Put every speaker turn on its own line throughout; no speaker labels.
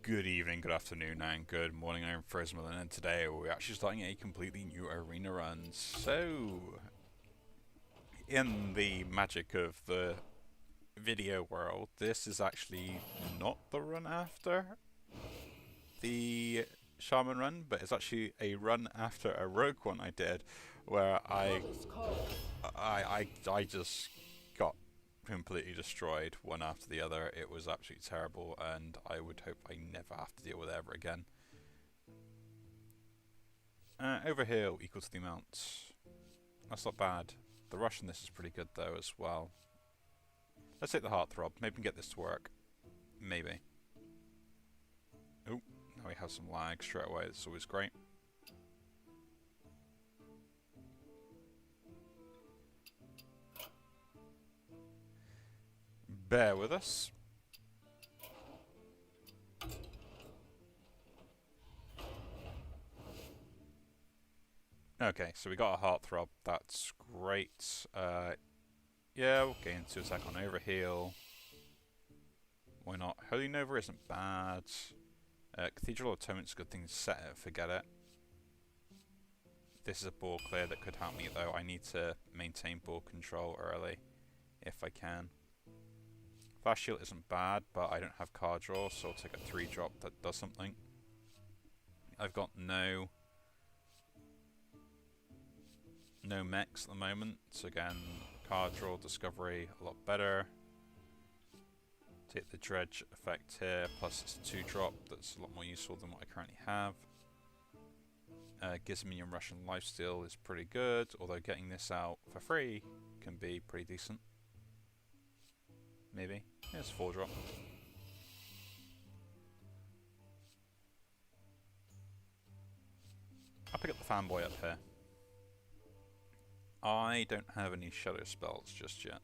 Good evening, good afternoon, and good morning. I'm Frisman, and today we're actually starting a completely new arena run. So, in the magic of the video world, this is actually not the run after the Shaman run, but it's actually a run after a Rogue one I did, where I just got completely destroyed one after the other. It was absolutely terrible, and I would hope I never have to deal with it ever again. Overheal equal to the amount. That's not bad. The rush in this is pretty good though as well. Let's take the Heartthrob. Maybe we can get this to work. Maybe. Oh, now we have some lag straight away. That's always great. Bear with us. Okay, so we got a Heartthrob. That's great. Yeah, we'll gain 2 attack on Overheal. Why not? Holy Nova isn't bad. Cathedral Atonement's a good thing to set it, forget it. This is a ball clear that could help me though. I need to maintain ball control early, if I can. Fast Shield isn't bad, but I don't have card draw, so I'll take a 3-drop that does something. I've got no mechs at the moment, so again, card draw, discovery, a lot better. Take the dredge effect here, plus it's a 2-drop, that's a lot more useful than what I currently have. Gives me a Russian lifesteal is pretty good, although getting this out for free can be pretty decent. Maybe. Yeah, it's a 4-drop. I'll pick up the fanboy up here. I don't have any shadow spells just yet,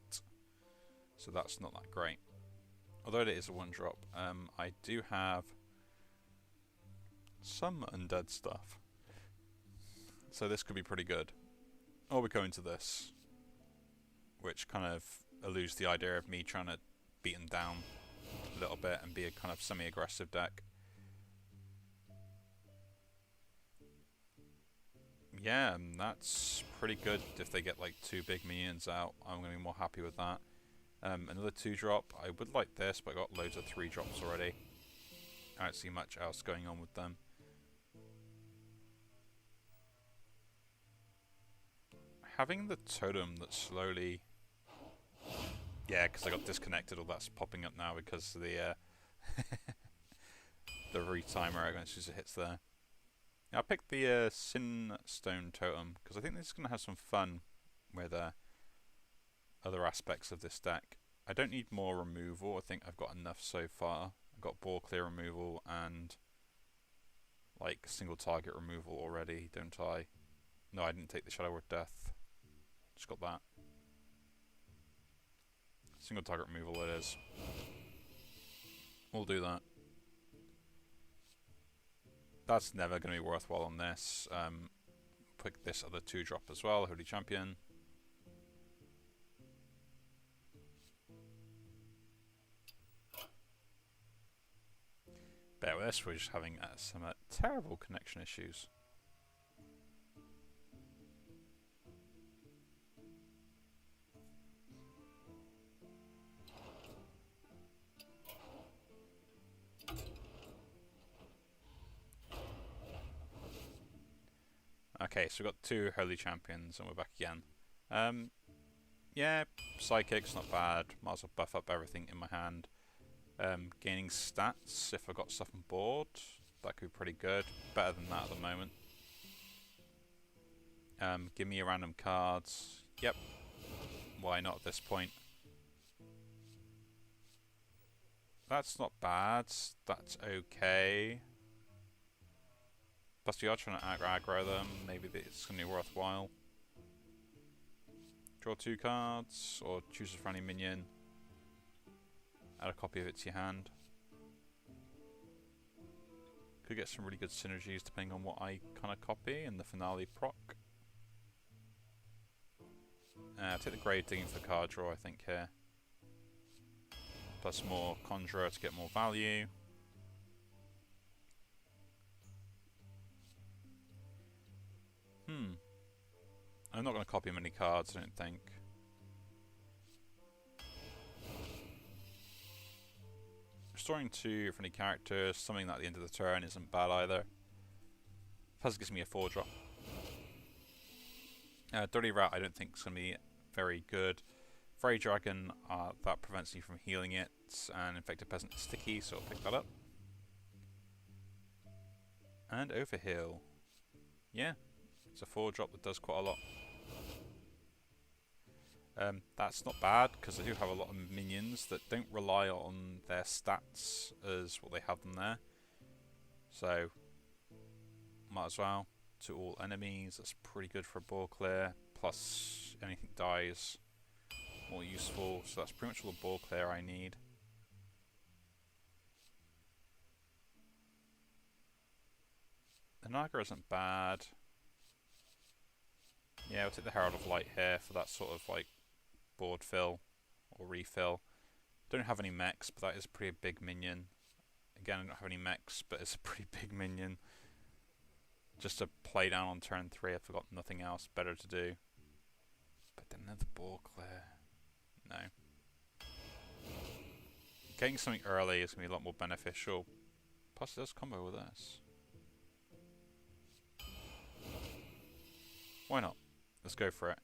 so that's not that great. Although it is a 1-drop, I do have some undead stuff, so this could be pretty good. Or we go into this, which kind of eludes the idea of me trying to beat him down a little bit and be a kind of semi-aggressive deck. Yeah, that's pretty good. If they get like 2 big minions out, I'm going to be more happy with that. Another 2-drop. I would like this, but I got loads of 3-drops already. I don't see much else going on with them. Having the totem that slowly... Yeah, because I got disconnected, all that's popping up now because of the the retimer against user hits there. I'll pick the Sin Stone totem because I think this is going to have some fun with other aspects of this deck. I don't need more removal. I think I've got enough so far. I've got ball clear removal and like single target removal already, don't I? No, I didn't take the Shadow of Death. Just got that. Single target removal it is. We'll do that. That's never going to be worthwhile on this. Pick this other 2-drop as well, Holy Champion. Bear with us, we're just having some terrible connection issues. Okay, so we've got 2 Holy Champions and we're back again. Yeah, Psychic's not bad. Might as well buff up everything in my hand. Gaining stats if I've got stuff on board. That could be pretty good. Better than that at the moment. Give me a random cards. Yep. Why not at this point? That's not bad. That's okay. Plus we are trying to aggro them. Maybe it's going to be worthwhile. Draw 2 cards, or choose a friendly minion. Add a copy of it to your hand. Could get some really good synergies depending on what I kind of copy in the finale proc. Take the Grave Digging for card draw, I think, here. Plus more Conjurer to get more value. I'm not going to copy many cards, I don't think. Restoring 2 friendly characters, something at the end of the turn isn't bad either. Plus it gives me a 4-drop. Dirty Rat I don't think is going to be very good. Fairy Dragon, that prevents me from healing it, and Infected Peasant is sticky, so I'll pick that up. And Overheal. Yeah, it's a 4-drop that does quite a lot. That's not bad, because I do have a lot of minions that don't rely on their stats as what they have them there. So, might as well. To all enemies, that's pretty good for a ball clear. Plus, anything dies, more useful. So that's pretty much all the ball clear I need. The Naga isn't bad. Yeah, we'll take the Herald of Light here for that sort of like board fill or refill. Don't have any mechs, but that is a pretty big minion. Again, I don't have any mechs, but it's a pretty big minion. Just to play down on turn 3, I've got nothing else better to do. But then another ball clear. No. Getting something early is going to be a lot more beneficial. Plus it does combo with this. Why not? Let's go for it.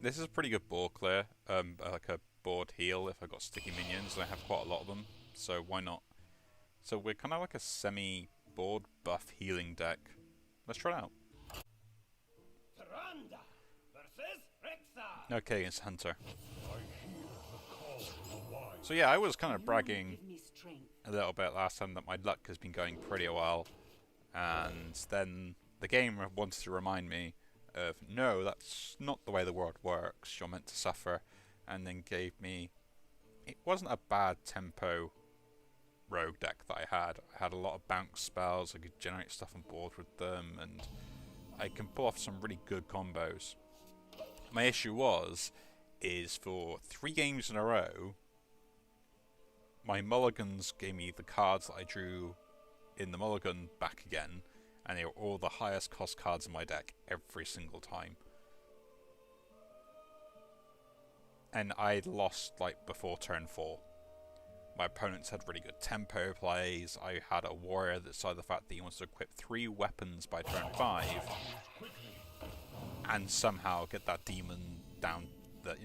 This is a pretty good ball clear. Like a board heal if I've got sticky minions, and I have quite a lot of them. So why not? So we're kind of like a semi-board buff healing deck. Let's try it out. Okay, it's Hunter. So yeah, I was kind of bragging a little bit last time that my luck has been going pretty well. And then the game wanted to remind me of, no, that's not the way the world works. You're meant to suffer. And then gave me... It wasn't a bad tempo rogue deck that I had. I had a lot of bounce spells, I could generate stuff on board with them, and I can pull off some really good combos. My issue is for 3 games in a row, my mulligans gave me the cards that I drew in the mulligan back again, and they were all the highest cost cards in my deck every single time. And I'd lost like before turn 4. My opponents had really good tempo plays. I had a warrior that saw the fact that he wants to equip 3 weapons by turn 5 and somehow get that demon down. That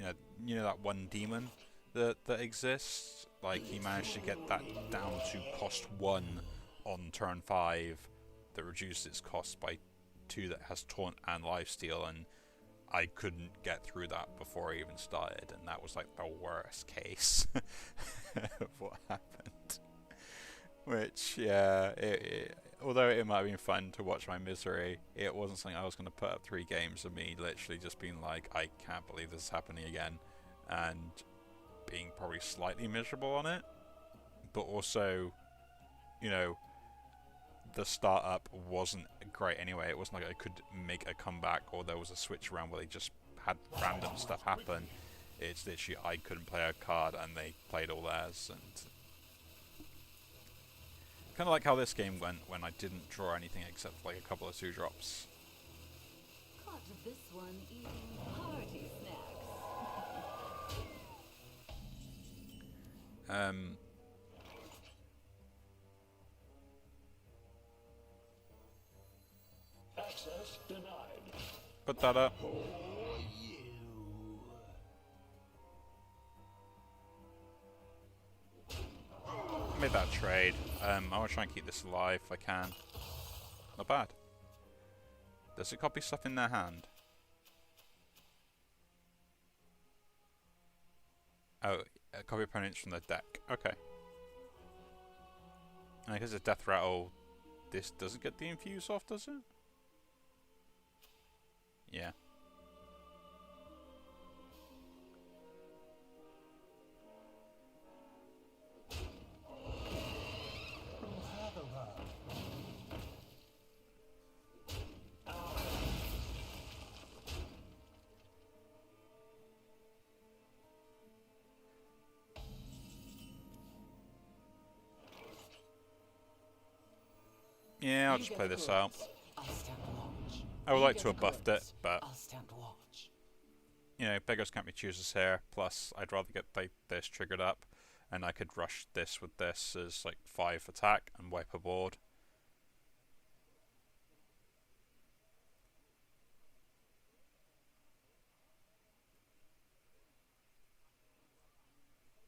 you know that one demon that exists. Like he managed to get that down to cost 1 on turn 5, that reduces its cost by 2. That has taunt and lifesteal, and I couldn't get through that before I even started, and that was like the worst case of what happened. Which, yeah, although it might have been fun to watch my misery, it wasn't something I was going to put up 3 games of me literally just being like, I can't believe this is happening again, and being probably slightly miserable on it, but also, you know, the startup wasn't great anyway. It wasn't like I could make a comeback or there was a switch around where they just had random stuff happen. It's literally I couldn't play a card and they played all theirs, and kind of like how this game went when I didn't draw anything except like a couple of 2-drops.
Caught this one eating hearty snacks.
Access denied.
Put that up. Made that trade. I want to try and keep this alive if I can. Not bad. Does it copy stuff in their hand? Oh, copy opponents from the deck. Okay. And because it's Death Rattle, this doesn't get the infuse off, does it? Yeah. Yeah, I'll
You
just
get
play
the
this out.
goods, I'll stand watch.
I would
You
like
get
to have
the
buffed it,
goods,
but
I'll stand watch.
you know, beggars can't be choosers here. Plus, I'd rather get this triggered up, and I could rush this with this as like 5 attack and wipe a board.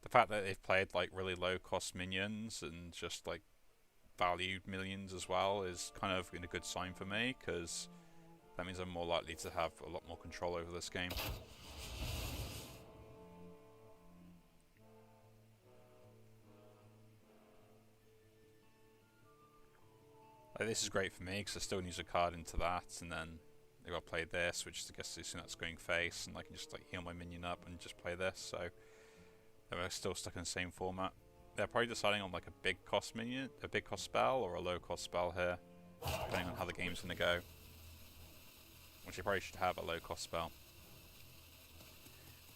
The fact that they've played like really low cost minions and just like valued minions as well is kind of a good sign for me, because that means I'm more likely to have a lot more control over this game. Like, this is great for me because I still use a card into that, and then I got to play this, which is I guess soon that's going face, and I can just like heal my minion up and just play this. So they're still stuck in the same format. They're probably deciding on like a big cost minion, a big cost spell, or a low cost spell here, depending on how the game's going to go. Which you probably should have a low cost spell.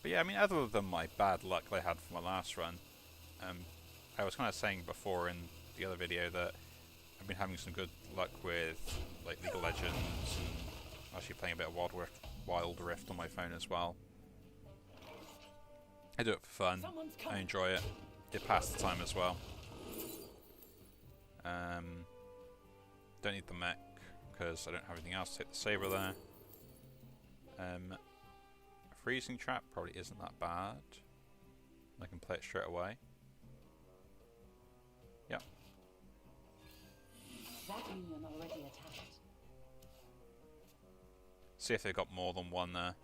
But yeah, I mean, other than my bad luck they had for my last run, I was kind of saying before in the other video that I've been having some good luck with like League of Legends, and actually playing a bit of Wild Rift on my phone as well. I do it for fun. I enjoy it. It passes the time as well. Don't need the mech because I don't have anything else to take the saber there. A freezing trap probably isn't that bad. I can play it straight away. Yep.
That minion already attacked.
See if they've got more than one there.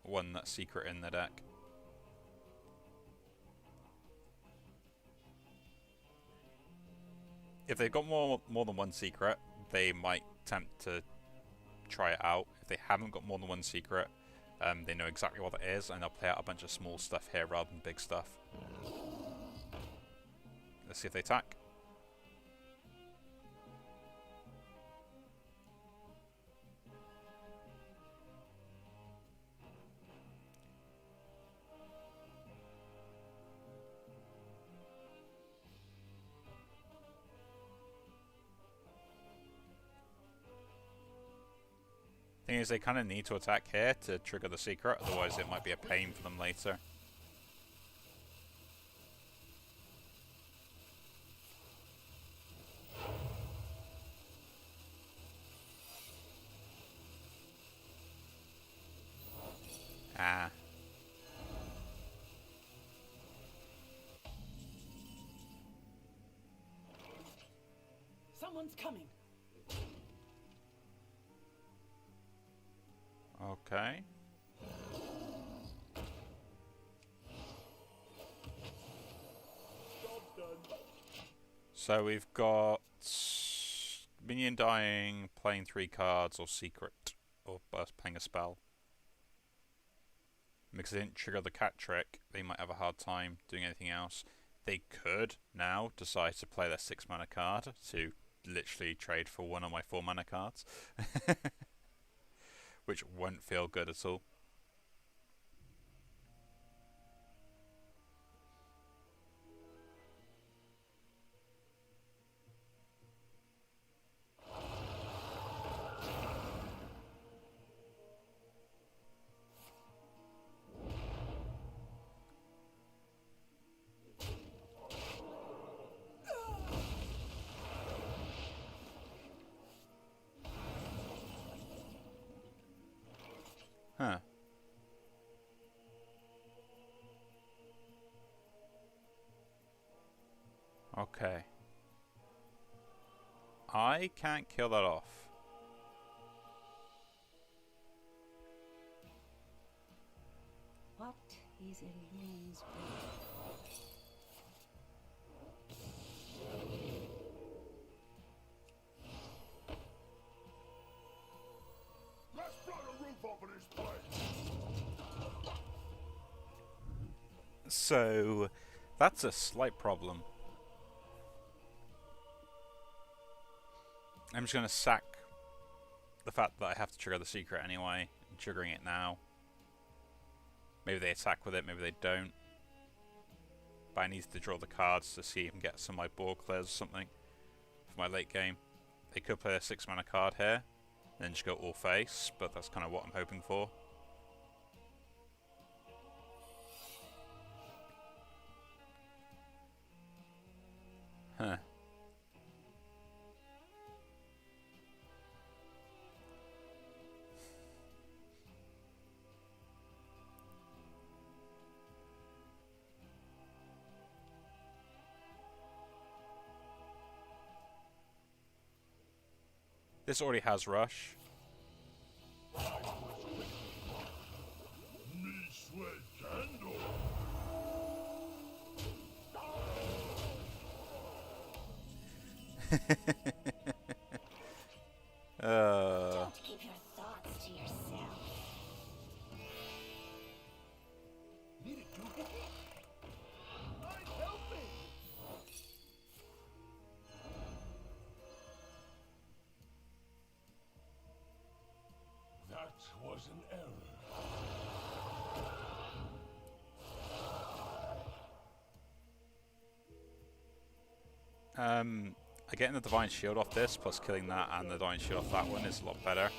One that's secret in the deck. If they've got more than one secret, they might attempt to try it out. If they haven't got more than one secret, they know exactly what it is, and they'll play out a bunch of small stuff here rather than big stuff. Let's see if they attack. Thing is, they kind of need to attack here to trigger the secret, otherwise it might be a pain for them later. Ah.
Someone's coming.
Okay. So we've got minion dying, playing 3 cards, or secret, or playing a spell. Because they didn't trigger the cat trick, they might have a hard time doing anything else. They could now decide to play their 6 mana card to literally trade for one of my 4 mana cards. Which won't feel good at all. Huh. Okay. I can't kill that off.
What is Elaine's will?
Let's blow the roof off of this place.
So, that's a slight problem. I'm just going to sack the fact that I have to trigger the secret anyway, and triggering it now. Maybe they attack with it, maybe they don't. But I need to draw the cards to see if I can get some like board clears or something for my late game. They could play a 6 mana card here, and then just go all face, but that's kind of what I'm hoping for. Huh. This already has rush.
Me sweat candle.
Don't keep your thoughts to yourself.
Need it, dude. I'm helping. That was an error.
Getting the Divine Shield off this, plus killing that and the Divine Shield off that one is a lot better.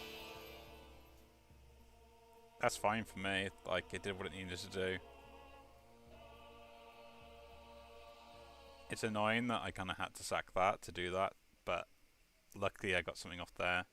That's fine for me, like it did what it needed to do. It's annoying that I kind of had to sack that to do that, but luckily I got something off there.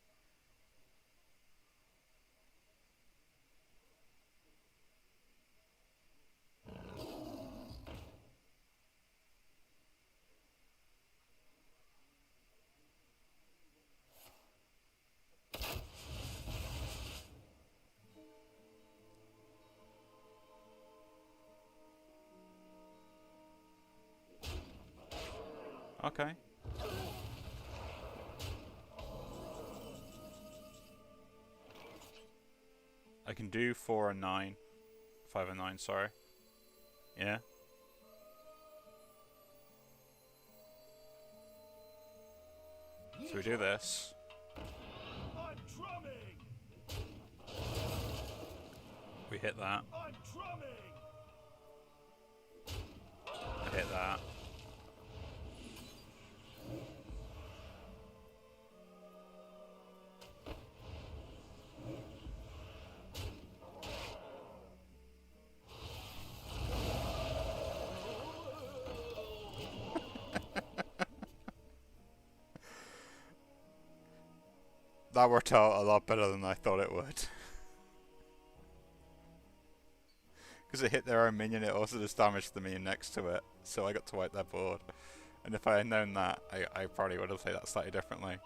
Okay. I can do 4 and 9. 5 and 9, sorry. Yeah. So we do this.
I'm drumming.
We hit that.
I'm drumming.
I hit that. That worked out a lot better than I thought it would. Because it hit their own minion, it also just damaged the minion next to it. So I got to wipe their board. And if I had known that, I probably would have played that slightly differently.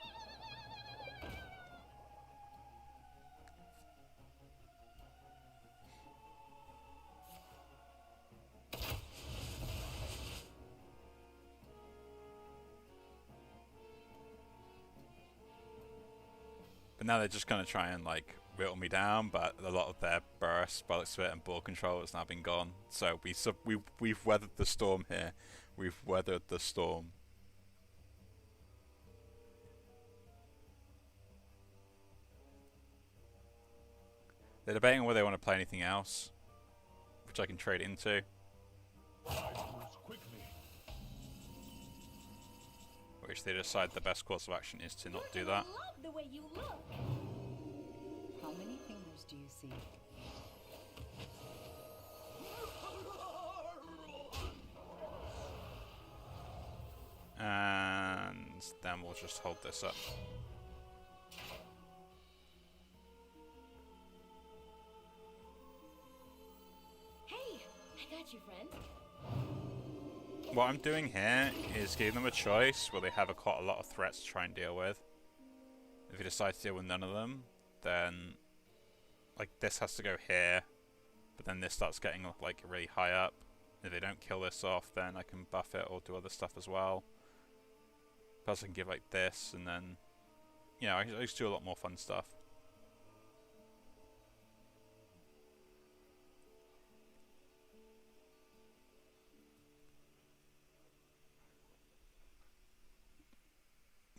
But now they're just going to try and like whittle me down, but a lot of their burst, bullet spit and ball control has now been gone. So we've weathered the storm here. We've weathered the storm. They're debating whether they want to play anything else, which I can trade into. Which they decide the best course of action is to not do that.
Love the way you look. How many fingers do you see?
And then we'll just hold this up.
Hey, I got you, friend.
What I'm doing here is giving them a choice where they have quite a lot of threats to try and deal with. If you decide to deal with none of them, then like this has to go here, but then this starts getting like really high up. If they don't kill this off, then I can buff it or do other stuff as well. Plus I can give like this, and then I just do a lot more fun stuff.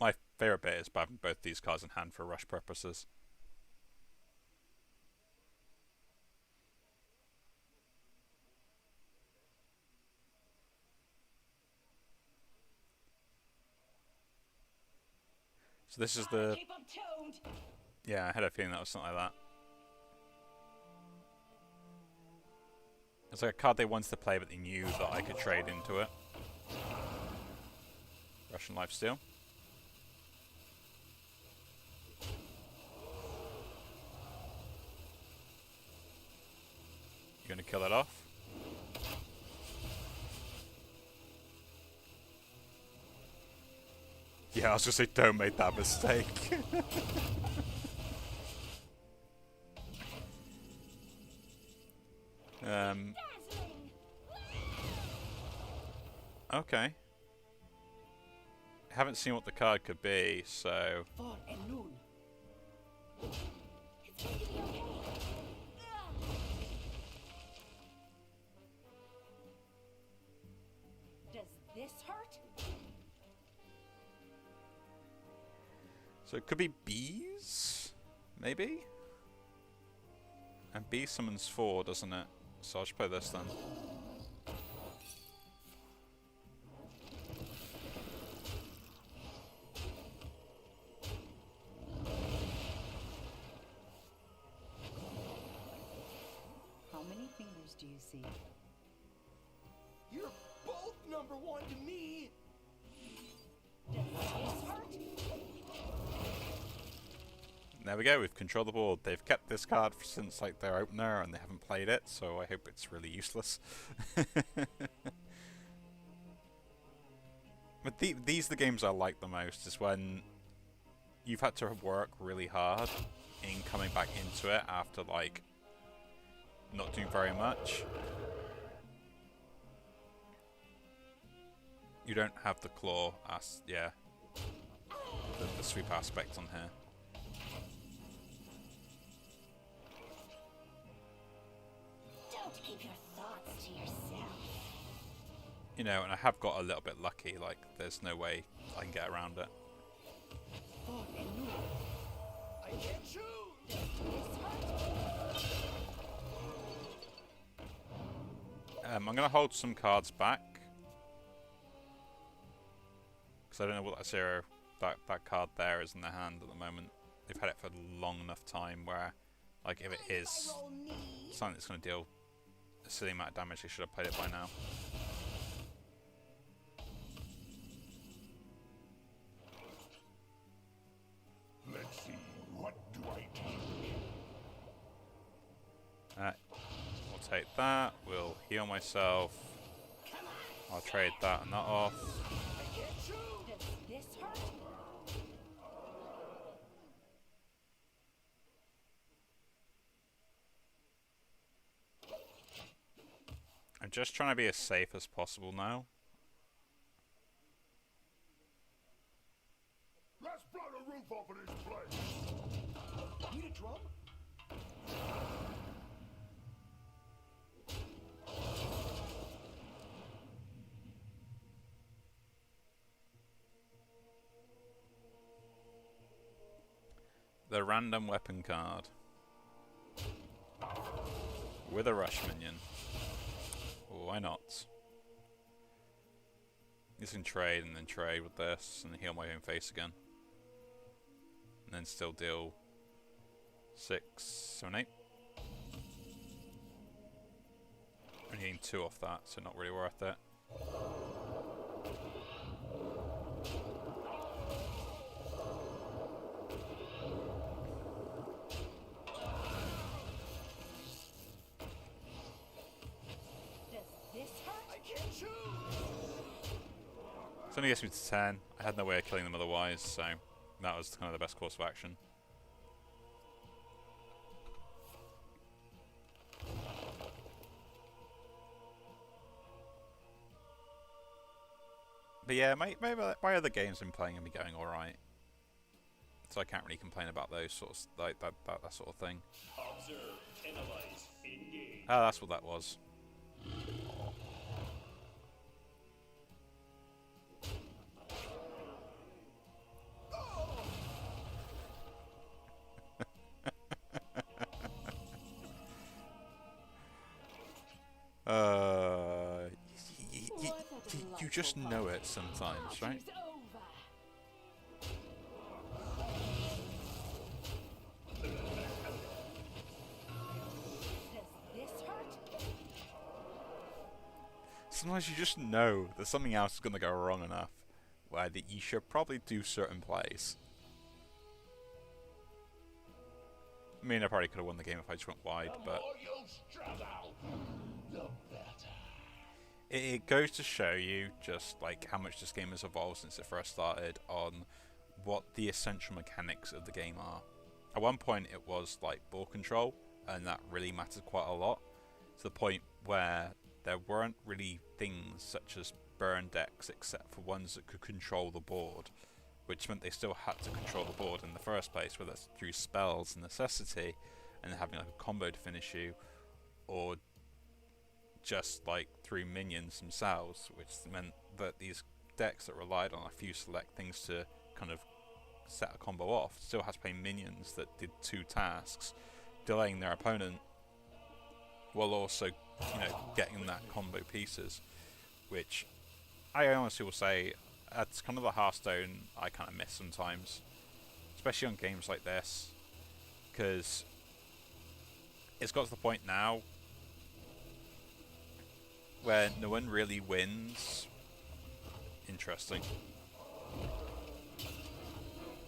My favourite bit is having both these cards in hand for rush purposes. So this is the...
Keep 'em tuned.
Yeah, I had a feeling that was something like that. It's like a card they wanted to play, but they knew that I could trade into it. Russian Lifesteal. You gonna kill it off? Yeah, I was gonna say, don't make that mistake. Okay. Haven't seen what the card could be, so...
For and noon.
It's going to be okay. Does this hurt?
So it could be bees? Maybe? And bee summons 4, doesn't it? So I'll just play this then.
How many fingers do you see?
You're both number one to me.
Does this hurt?
There we go, we've controlled the board. They've kept this card since like their opener and they haven't played it, so I hope it's really useless. But these are the games I like the most, is when you've had to work really hard in coming back into it after like not doing very much. You don't have the claw as the sweep aspect on here.
Don't keep your thoughts to yourself.
You know, and I have got a little bit lucky, like there's no way I can get around it.
For and noon. I can't choose.
Does this hurt?
I'm going to hold some cards back. Because I don't know what that card there is in their hand at the moment. They've had it for a long enough time where, like, if it is something that's going to deal a silly amount of damage, they should have played it by now.
Let's see, what do I take?
We'll take that, we'll heal myself. I'll trade that and that off.
Does this hurt?
I'm just trying to be as safe as possible now.
Let's blow the roof off of this place.
Need a drum?
The random weapon card. With a rush minion. Why not? You can trade and then trade with this and heal my own face again. And then still deal 6, 7, 8. I'm getting 2 off that, so not really worth it.
Does this hurt?
I can't choose.
It's only gets me to 10. I had no way of killing them otherwise, so that was kind of the best course of action. But yeah, my other games I've been playing have been going alright. So I can't really complain about those sorts, like that sort of thing.
Observe, analyze, engage.
Ah, that's what that was. You just know it sometimes, right?
Party's over.
sometimes you just know that something else is going to go wrong enough where that you should probably do certain plays. I mean, I probably could have won the game if I just went wide, but it goes to show you just like how much this game has evolved since it first started on what the essential mechanics of the game are. At one point it was like ball control, and that really mattered quite a lot, to the point where there weren't really things such as burn decks except for ones that could control the board, which meant they still had to control the board in the first place, whether that's through spells and necessity and having like a combo to finish you, or just like through minions themselves, which meant that these decks that relied on a few select things to kind of set a combo off still had to play minions that did 2 tasks, delaying their opponent while also, you know, getting that combo pieces, which I honestly will say that's kind of the Hearthstone I kind of miss sometimes, especially on games like this, because it's got to the point now where no one really wins. Interesting.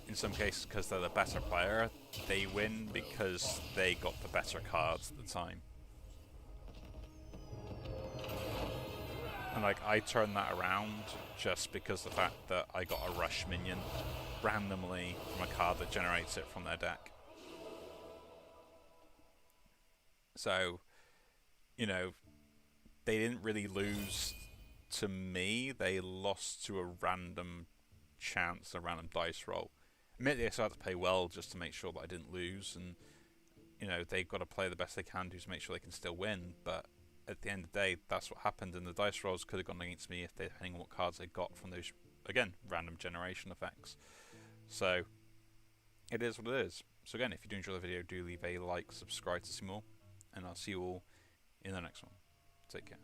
In some cases, because they're the better player, they win because they got the better cards at the time. And like, I turned that around just because the fact that I got a rush minion randomly from a card that generates it from their deck. So, you know, they didn't really lose to me, they lost to a random chance, a random dice roll. Admittedly, I still had to play well just to make sure that I didn't lose, and you know, they've got to play the best they can do to make sure they can still win, but at the end of the day, that's what happened, and the dice rolls could have gone against me if they, depending on what cards they got from those, again, random generation effects. So, it is what it is. So again, if you do enjoy the video, do leave a like, subscribe to see more, and I'll see you all in the next one. Take care.